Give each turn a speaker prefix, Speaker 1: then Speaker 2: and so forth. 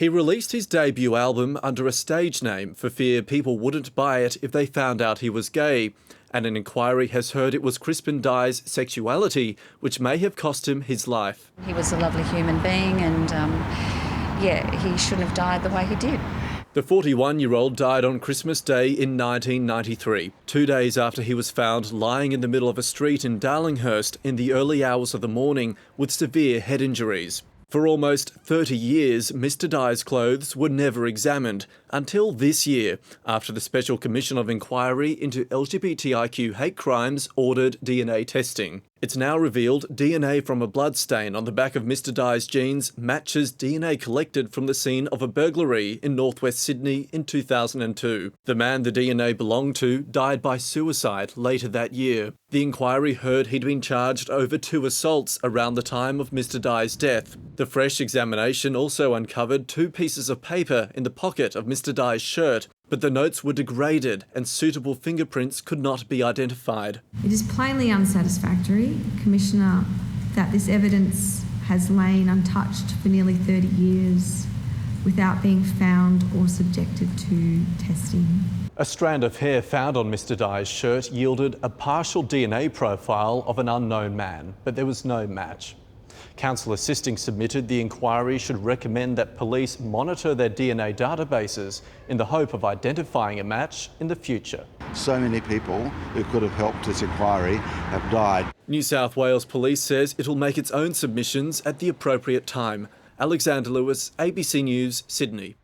Speaker 1: He released his debut album under a stage name for fear people wouldn't buy it if they found out he was gay, and an inquiry has heard it was Crispin Dye's sexuality which may have cost him his life.
Speaker 2: He was a lovely human being and, he shouldn't have died the way he did.
Speaker 1: The 41-year-old died on Christmas Day in 1993, 2 days after he was found lying in the middle of a street in Darlinghurst in the early hours of the morning with severe head injuries. For almost 30 years, Mr. Dye's clothes were never examined until this year, after the Special Commission of Inquiry into LGBTIQ hate crimes ordered DNA testing. It's now revealed DNA from a bloodstain on the back of Mr. Dye's jeans matches DNA collected from the scene of a burglary in northwest Sydney in 2002. The man the DNA belonged to died by suicide later that year. The inquiry heard he'd been charged over 2 assaults around the time of Mr. Dye's death. The fresh examination also uncovered 2 pieces of paper in the pocket of Mr. Dye's shirt, but the notes were degraded and suitable fingerprints could not be identified.
Speaker 3: It is plainly unsatisfactory, Commissioner, that this evidence has lain untouched for nearly 30 years without being found or subjected to testing.
Speaker 1: A strand of hair found on Mr. Dye's shirt yielded a partial DNA profile of an unknown man, but there was no match. Counsel assisting submitted the inquiry should recommend that police monitor their DNA databases in the hope of identifying a match in the future.
Speaker 4: So many people who could have helped this inquiry have died.
Speaker 1: New South Wales Police says it'll make its own submissions at the appropriate time. Alexander Lewis, ABC News, Sydney.